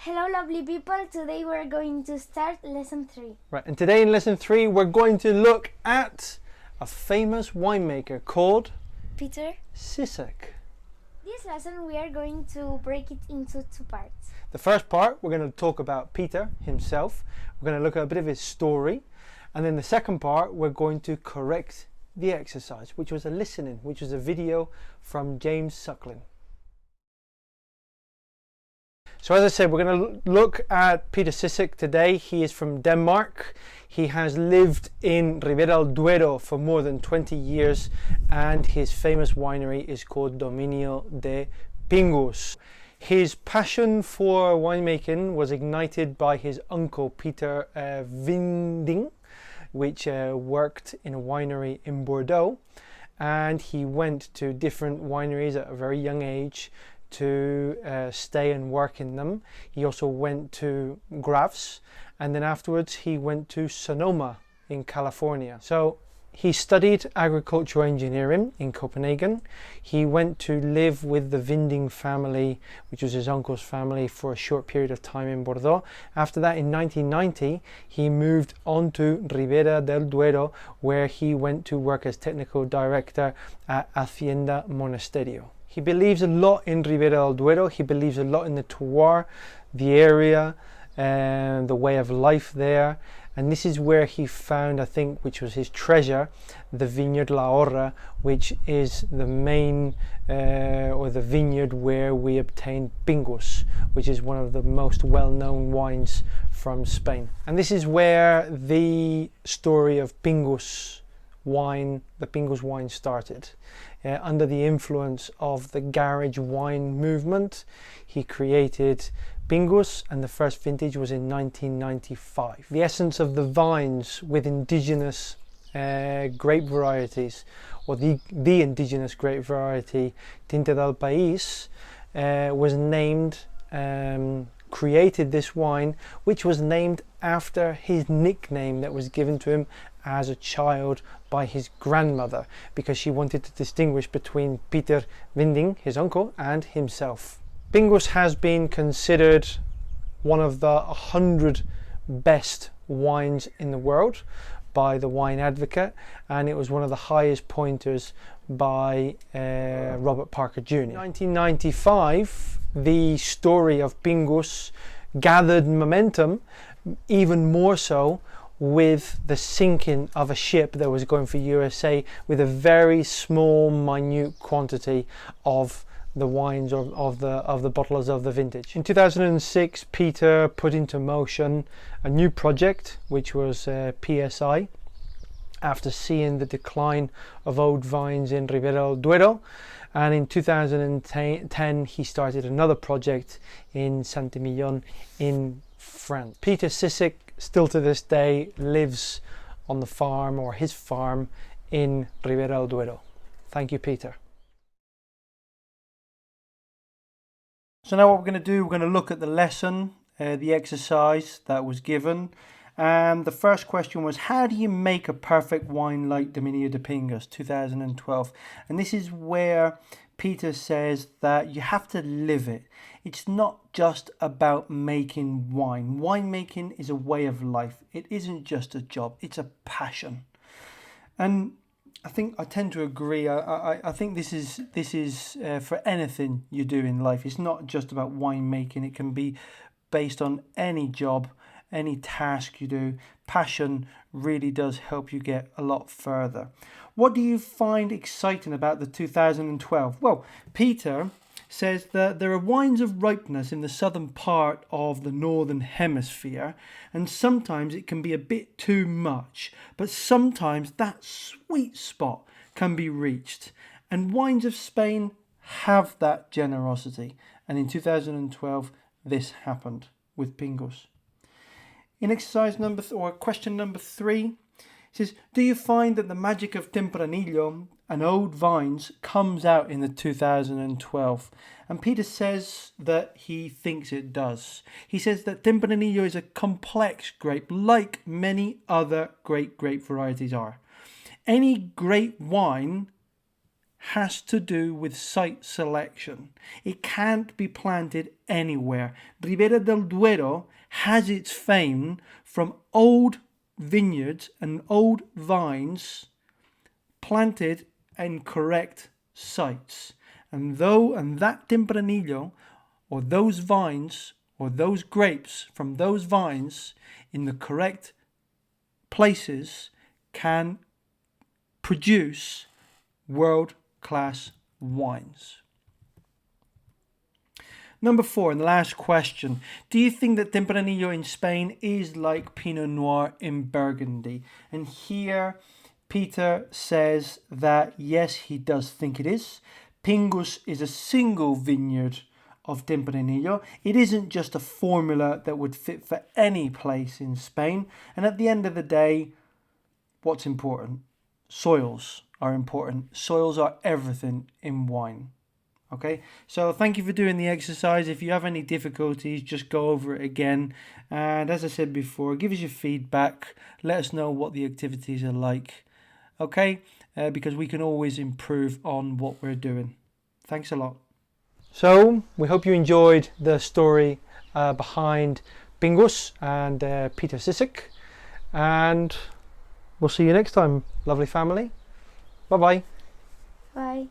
Hello lovely people, today we're going to start lesson 3. Right, and today in lesson 3 we're going to look at a famous winemaker called Peter Cysec. This lesson we are going to break it into 2 parts. The first part we're going to talk about Peter himself. We're going to look at a bit of his story, and then the second part we're going to correct the exercise, which was a video from James Suckling. So as I said, we're going to look at Peter Cysec today. He is from Denmark. He has lived in Ribera del Duero for more than 20 years, and his famous winery is called Dominio de Pingas. His passion for winemaking was ignited by his uncle Peter Vinding, which worked in a winery in Bordeaux, and he went to different wineries at a very young age to stay and work in them. He also went to Grafs, and then afterwards he went to Sonoma in California. So he studied agricultural engineering in Copenhagen. He went to live with the Vinding family, which was his uncle's family, for a short period of time in Bordeaux. After that, in 1990, he moved on to Ribera del Duero, where he went to work as technical director at Hacienda Monasterio. He believes a lot in Ribera del Duero. He believes a lot in the terroir, the area, and the way of life there. And this is where he found, I think, which was his treasure, the vineyard La Horra, which is the main or the vineyard where we obtained Pingas, which is one of the most well-known wines from Spain. And this is where the story of Pingas wine, the Pingas wine, started. Under the influence of the garage wine movement, he created Pingas, and the first vintage was in 1995. The essence of the vines with indigenous grape varieties, or the indigenous grape variety Tinta del País, was named, created this wine, which was named after his nickname that was given to him as a child by his grandmother, because she wanted to distinguish between Peter Vinding, his uncle, and himself. Pingas has been considered one of the 100 best wines in the world by the Wine Advocate, and it was one of the highest pointers by Robert Parker Jr. In 1995, the story of Pingas gathered momentum, even more so with the sinking of a ship that was going for USA with a very small, minute quantity of the wines of the bottlers of the vintage. In 2006, Peter put into motion a new project, which was PSI, after seeing the decline of old vines in Ribera del Duero. And in 2010, he started another project in Saint-Emilion in France. Peter Cysec, still to this day, lives on the farm, or his farm, in Ribera del Duero. Thank you, Peter. So now what we're going to do, we're going to look at the lesson, the exercise that was given. And the first question was, how do you make a perfect wine like Dominio de Pingas 2012? And this is where Peter says that you have to live it. It's not just about making wine. Winemaking is a way of life. It isn't just a job, it's a passion. And I tend to agree. I think this is for anything you do in life. It's not just about winemaking. It can be based on any job, any task you do. Passion really does help you get a lot further. What do you find exciting about the 2012? Well, Peter says that there are wines of ripeness in the southern part of the northern hemisphere, and sometimes it can be a bit too much, but sometimes that sweet spot can be reached, and wines of Spain have that generosity, and in 2012 this happened with Pingas. In question number 3, it says, do you find that the magic of Tempranillo and old vines comes out in the 2012? And Peter says that he thinks it does. He says that Tempranillo is a complex grape, like many other great grape varieties are. Any great wine has to do with site selection. It can't be planted anywhere. Ribera del Duero has its fame from old vineyards and old vines planted in correct sites. And that Tempranillo, or those vines, or those grapes from those vines in the correct places can produce world-class wines. Number 4, and the last question. Do you think that Tempranillo in Spain is like Pinot Noir in Burgundy? And here Peter says that yes, he does think it is. Pingus is a single vineyard of Tempranillo. It isn't just a formula that would fit for any place in Spain. And at the end of the day, what's important? Soils are important. Soils are everything in wine. Okay, so thank you for doing the exercise. If you have any difficulties, just go over it again. And as I said before, give us your feedback. Let us know what the activities are like. Okay, because we can always improve on what we're doing. Thanks a lot. So we hope you enjoyed the story behind Pingas and Peter Cysec. And we'll see you next time, lovely family. Bye-bye. Bye.